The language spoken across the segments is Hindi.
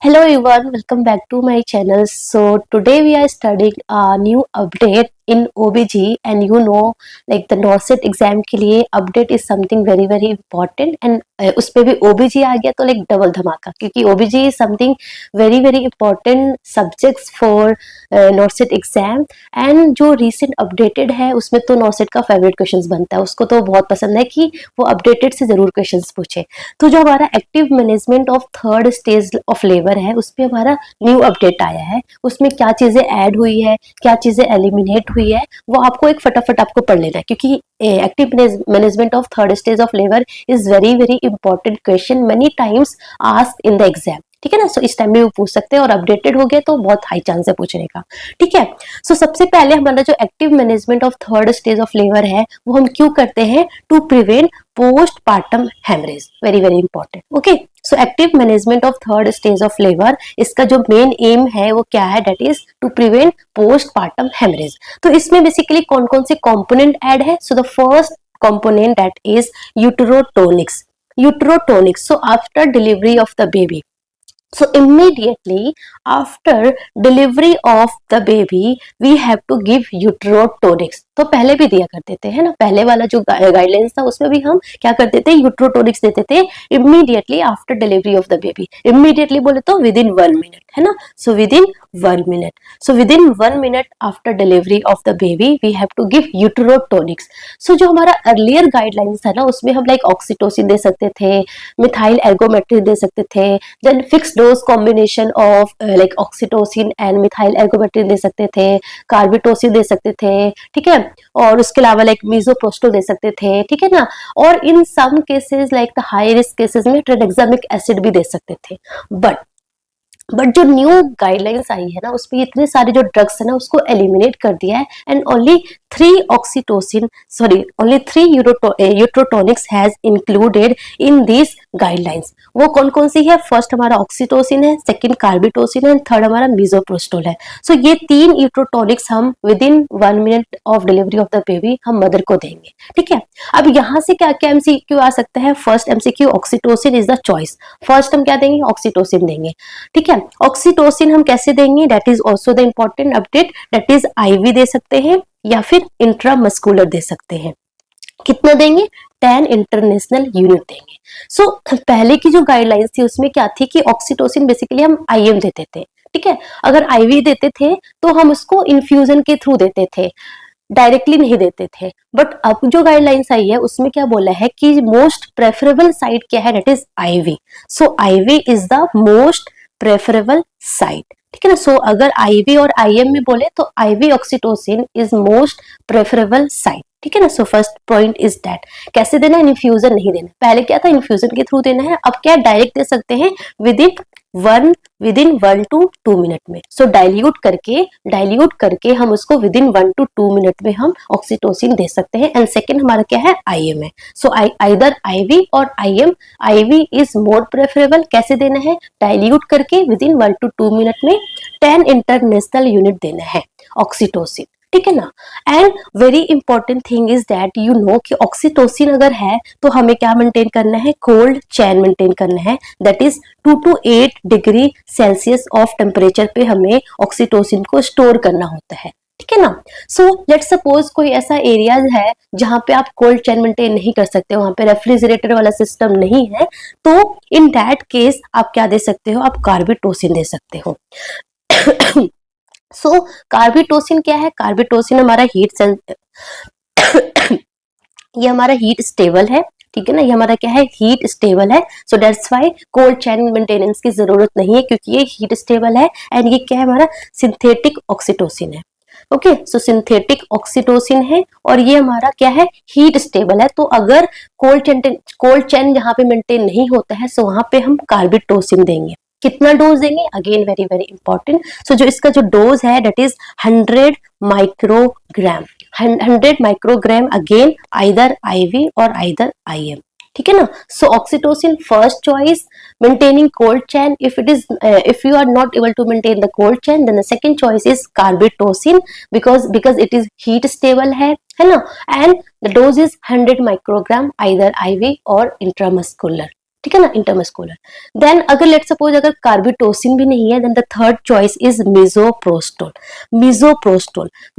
Hello everyone, welcome back to my channel. So today we are studying a new update in OBG and like the NORCET exam के लिए update is something very important and उस पे भी OBG आ गया तो like डबल धमाका क्योंकि OBG is something very important subjects for NORCET exam and जो recent updated है उसमें तो NORCET का favorite questions बनता है, उसको तो बहुत पसंद है कि वो updated से जरूर questions पूछे। तो जो हमारा active management of third stage of labour है उस पर हमारा न्यू अपडेट आया है, उसमें क्या चीजें ऐड हुई है, क्या चीजें एलिमिनेट हुई है, वो आपको एक फटाफट आपको पढ़ लेना है क्योंकि active management of third stage of labour is very important question many times asked in the exam. ठीक है ना। सो इस टाइम भी वो पूछ सकते हैं और अपडेटेड हो गया तो बहुत हाई चांस है पूछने का। ठीक है। सो सबसे पहले हमारा जो active management of third stage of labour है वो हम क्यों करते हैं? To prevent postpartum haemorrhage, very important. Okay, so active management of third stage of labour, इसका जो मेन एम है वो क्या है? That is to prevent postpartum haemorrhage. तो इसमें बेसिकली कौन कौन से कंपोनेंट ऐड है? So the first component that is uterotonics. Uterotonics, so after delivery of the baby, so immediately after delivery of the baby we have to give uterotonics। तो पहले भी दिया करते थे, है ना, पहले वाला जो गाइडलाइंस था उसमें भी हम क्या करते थे? यूटेरोटोनिक्स देते थे immediately after delivery of the baby. Immediately बोले तो विद इन 1 मिनट, है ना। So within 1 minute, so within 1 minute after delivery of the baby we have to give uterotonics. So जो हमारा अर्लियर गाइडलाइंस था ना उसमें हम लाइक ऑक्सीटोसिन दे सकते थे, मिथाइल एर्गोमेट्रिन दे सकते थे, then fix dose combination of like oxytocin and methyl ergometrine दे सकते थे, कार्बिटोसिन दे सकते थे, ठीक है, और उसके अलावा लाइक मीजोप्रोस्टोल दे सकते थे, ठीक है ना। और in some cases like the high risk cases में ट्राइडेक्सामिक एसिड भी दे सकते थे। बट जो न्यू गाइडलाइंस आई है ना उसमें इतने सारे जो ड्रग्स है ना उसको एलिमिनेट कर दिया है and only 3 uterotonics has included in this guidelines. वो कौन कौन सी है? फर्स्ट हमारा ऑक्सीटोसिन है, सेकंड कार्बिटोसिन है, थर्ड हमारा मीजोप्रोस्टोल है। सो ये 3 यूटेरोटोनिक्स हम with in 1 minute of delivery of the baby हम मदर को देंगे। ठीक है। अब यहाँ से क्या क्या एमसीक्यू आ सकता है? First MCQ, oxytocin is the choice. First हम क्या देंगे? ऑक्सीटोसिन देंगे। ठीक है। ऑक्सीटोसिन हम कैसे देंगे? That is also the important update, that is IV दे सकते हैं या फिर इंट्रामस्कुलर दे सकते हैं। कितना देंगे? 10 इंटरनेशनल यूनिट देंगे। सो पहले की जो गाइडलाइंस थी उसमें क्या थी कि ऑक्सीटोसिन बेसिकली हम आईएम देते थे। ठीक है। अगर आईवी देते थे तो हम उसको इन्फ्यूजन के थ्रू देते थे, डायरेक्टली नहीं देते थे। बट अब जो गाइडलाइंस आई है उसमें क्या बोला है कि मोस्ट प्रेफरेबल साइट क्या है? That is IV. So IV is the most preferable site. ठीक है ना। सो अगर आईवी और आईएम में बोले तो IV oxytocin is most preferable site. ठीक है ना। So first point is that. कैसे देना? इन्फ्यूजन नहीं देना। पहले क्या था? इन्फ्यूजन के थ्रू देना है, अब क्या डायरेक्ट दे सकते हैं विद इन 1 to 2 मिनट में। सो डाइल्यूट करके हम उसको विद इन 1 to 2 मिनट में हम ऑक्सीटोसिन दे सकते हैं। एंड सेकेंड हमारा क्या है? आईएम है। सो आइदर आईवी और IM. IV is more preferable. कैसे देना है? डाइल्यूट करके विद इन 1 to 2 मिनट में 10 इंटरनेशनल यूनिट देना है ऑक्सीटोसिन। ठीक है ना। And very important thing is that you know कि ऑक्सीटोसिन अगर है तो हमें क्या मेंटेन करना है? कोल्ड चैन मेंटेन करना है। That is 2 to 8 degree Celsius of temperature पे हमें ऑक्सीटोसिन को स्टोर करना होता है। ठीक है ना। सो लेट्स सपोज कोई ऐसा एरिया है जहां पे आप कोल्ड चैन मेंटेन नहीं कर सकते, वहां पे रेफ्रिजरेटर वाला सिस्टम नहीं है, तो इन दैट केस आप क्या दे सकते हो? आप कार्बिटोसिन दे सकते हो। सो कार्बिटोसिन क्या है? कार्बिटोसिन हमारा ये हमारा हीट स्टेबल है। ठीक है ना। ये हमारा क्या है? हीट स्टेबल है। So that's why cold chain maintenance की जरूरत नहीं है क्योंकि ये हीट स्टेबल है। एंड ये क्या है? हमारा सिंथेटिक ऑक्सीटोसिन है। ओके, सो सिंथेटिक ऑक्सीटोसिन है और ये हमारा क्या है? हीट स्टेबल है। तो अगर कोल्ड चैन जहां पे मेंटेन नहीं होता है सो वहां पे हम कार्बिटोसिन देंगे। कितना डोज देंगे? Again very important. सो जो इसका जो डोज है that is 100 microgram. 100 microgram, again either IV और आइदर आईएम। ठीक है ना। So oxytocin first choice, maintaining cold chain. if you are not able to maintain the cold chain then the second choice is carbetocin because it is heat stable है ना। and the dose is 100 microgram either IV or intramuscular। ठीक है ना, इंटरमस्कुलर। देन अगर लेट सपोज अगर कार्बिटोसिन भी नहीं है, then the third choice is misoprostol.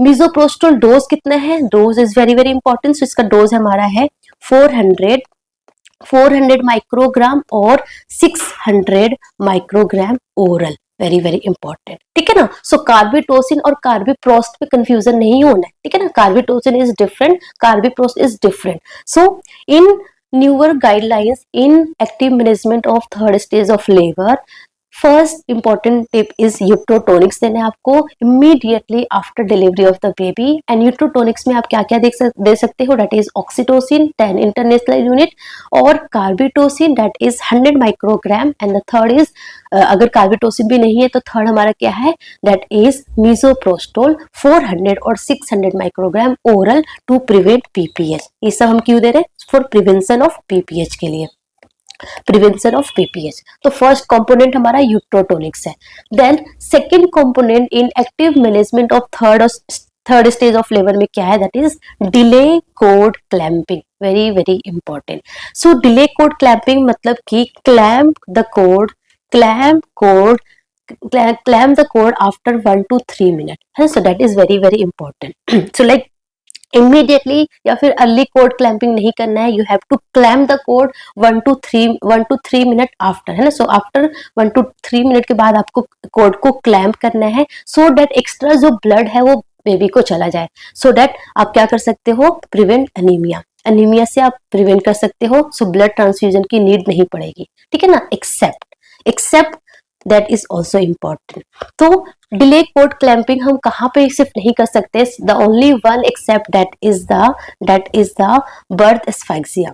Misoprostol dose कितना है, dose is very very important. So इसका डोज हमारा है 400 माइक्रोग्राम और 600 microgram oral, very very important, ठीक है ना। सो कार्बिटोसिन और कार्बिप्रोस्ट पे कंफ्यूजन नहीं होना है, ठीक है ना। Carbetocin is different, carboprost is different. So in newer guidelines in active management of third stage of labor, first important tip is uterotonics देने आपको immediately after delivery of the baby. And uterotonics में आप क्या क्या दे सकते हो, that is oxytocin 10 international unit और carbetocin that is 100 microgram. And the third is अगर कार्बिटोसिन भी नहीं है तो थर्ड हमारा क्या है, दैट इज मिजोप्रोस्टोल 400 और 600 microgram oral to prevent PPH. ये सब हम क्यों दे रहे हैं, फॉर प्रिवेंशन ऑफ पीपीएच के लिए, प्रिवेंशन ऑफ पीपीएच। तो फर्स्ट कंपोनेंट हमारा यूट्रोटोनिक्स है। Then second component in active management of third stage of labour में क्या है, that is delay cord clamping, very very important. So delay cord clamping मतलब कि clamp the cord after 1 to 3 minute है। So that is very very important. So like immediately या फिर अर्ली कोड क्लैंपिंग नहीं करना है, you have to clamp the code 1 to 3 minute after, है ना। सो आफ्टर 1 to 3 मिनट के बाद आपको कोड को क्लैम्प करना है, सो दैट एक्स्ट्रा जो ब्लड है वो बेबी को चला जाए, सो दैट आप क्या कर सकते हो, प्रिवेंट अनीमिया से आप प्रिवेंट कर सकते हो। सो ब्लड ट्रांसफ्यूजन की नीड नहीं पड़ेगी, ठीक है ना, except that is also important. तो डिले कोड क्लैंपिंग हम कहाँ पे सिर्फ नहीं कर सकते, the only one except that is the birth asphyxia,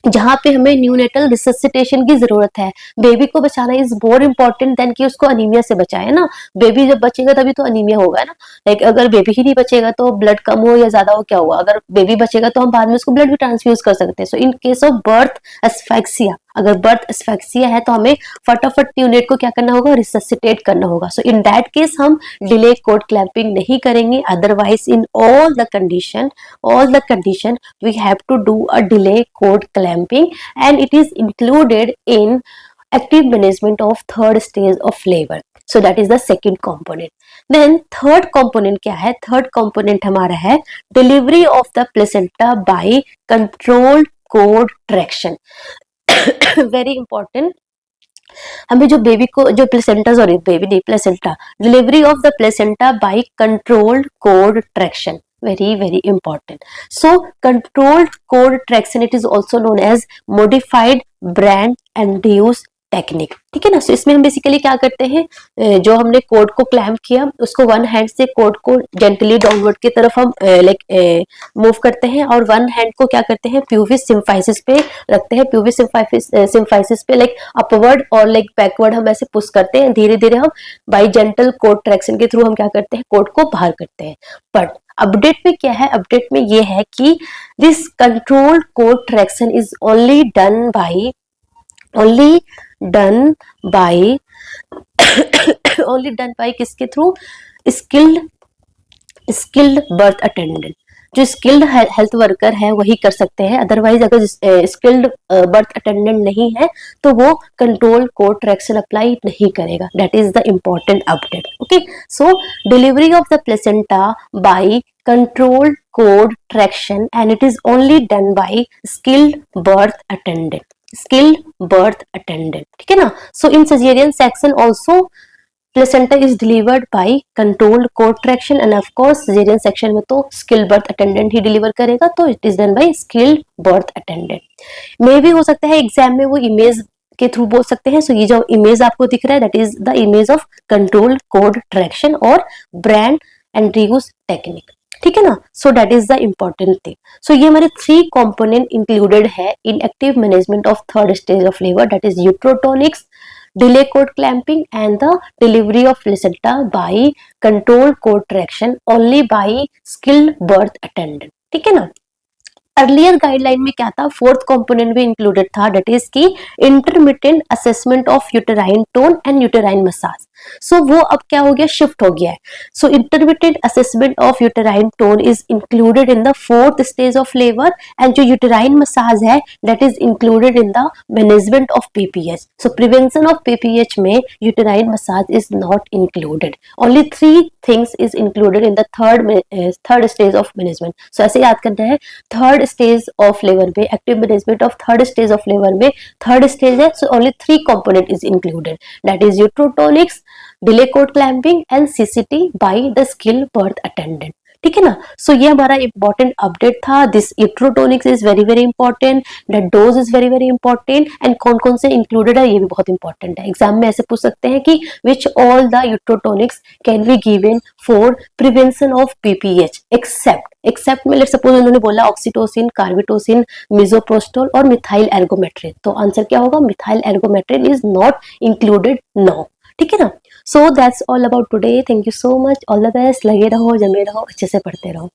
जहां पे हमें न्यूनेटल रिससिटेशन की जरूरत है। बेबी को बचाना इज मोर इम्पोर्टेंट देन कि उसको अनीमिया से बचाए ना। बेबी जब बचेगा तभी तो अनीमिया होगा ना। लाइक अगर बेबी ही नहीं बचेगा तो ब्लड कम हो या ज्यादा हो क्या हुआ, अगर बेबी बचेगा तो हम बाद में उसको ब्लड भी ट्रांसफ्यूज कर सकते हैं। सो इन केस ऑफ बर्थ एस्फाइक्सिया, अगर बर्थ एस्फाइक्सिया है तो हमें फटाफट न्यूनेट को क्या करना होगा, रिससिटेट करना होगा। सो इन दैट केस हम डिले कोड क्लैंपिंग नहीं करेंगे। Otherwise in all the condition we have to do a delay cord clamping and it is included in active management of third stage of labor. So that is the second component. Then third component क्या है, third component हमारा है delivery of the placenta by controlled cord traction. Very important. हमें जो बेबी को जो प्लेसेंटा, सॉरी बेबी नहीं placenta, delivery of the placenta by controlled cord traction, very very important. So controlled cord traction, it is also known as modified brand induced technique, ठीक है ना। सो इसमें हम बेसिकली क्या करते हैं, जो हमने कोड को क्लैम्प किया उसको वन हैंड से कोड को जेंटली डाउनवर्ड की तरफ हम लाइक मूव करते हैं और वन हैंड को क्या करते हैं, प्यूबिस सिम्फाइसिस पे रखते हैं। प्यूबिस सिम्फाइसिस पे लाइक अपवर्ड और लाइक बैकवर्ड हम ऐसे पुश करते हैं। धीरे धीरे हम बाई जेंटल कोड ट्रैक्शन के थ्रू हम क्या करते हैं, कोड को बाहर करते हैं। बट अपडेट में क्या है, अपडेट में ये है कि this controlled cord traction is only done bye किसके थ्रू, स्किल्ड बर्थ अटेंडेंट। जो स्किल्ड हेल्थ वर्कर है वही कर सकते हैं। अदरवाइज अगर स्किल्ड बर्थ अटेंडेंट नहीं है तो वो कंट्रोल कोड ट्रैक्शन अप्लाई नहीं करेगा। That is the important update. Okay, so delivery of the placenta by controlled cord traction and it is only done by skilled birth attendant, ठीक है ना। So in caesarean section also placenta is delivered by controlled cord traction and of course caesarean section में तो स्किल्ड बर्थ अटेंडेंट ही डिलीवर करेगा, तो it is done by skilled birth attendant. मे भी हो सकता है एग्जाम में वो इमेज के थ्रू बोल सकते हैं। सो ये जो इमेज आपको दिख रहा है that is the image of controlled cord traction और ब्रांड एंड रीयूज टेक्निक, ठीक है ना। So that is the important thing. सो ये हमारे 3 कंपोनेंट इंक्लूडेड है in active management of third stage of labour, that is uterotonics, delay cord clamping and the delivery of placenta by controlled cord traction only by skilled birth attendant, ठीक है ना। अर्लियर गाइडलाइन में क्या था, फोर्थ कंपोनेंट भी इंक्लूडेड था, दैट इज की intermittent assessment of uterine tone and uterine massage. So वो अब क्या हो गया, शिफ्ट हो गया है. So intermittent assessment of uterine tone is included in the fourth stage of labour, and जो यूटेराइन मसाज है that is included in the management of PPH. So prevention of PPH में uterine massage is not included. Only 3 things is included in the third stage of management. So ऐसे याद करना है, थर्ड स्टेज ऑफ लेबर में, active management of third stage of labour में थर्ड स्टेज है. So only 3 component is included, that is uterotonics, delay cord clamping and CCT by the skill birth attendant. ठीक है ना. सो ये हमारा इंपॉर्टेंट अपडेट था. This uterotonics is very very important, that dose is very very important, and कौन कौन से इंक्लूडेड है ये भी बहुत इंपॉर्टेंट है. एग्जाम में ऐसे पूछ सकते हैं कि which all the uterotonics can be given for prevention of PPH except में लेट सपोज उन्होंने बोला ऑक्सीटोसिन, कार्बिटोसिन, मिजोप्रोस्टोल और मिथाइल एर्गोमेट्रिन. तो आंसर क्या होगा, methyl ergometrine is not included now. ठीक है ना. So that's all about today. Thank you so much. All the best. लगे रहो, जमे रहो, अच्छे से पढ़ते रहो.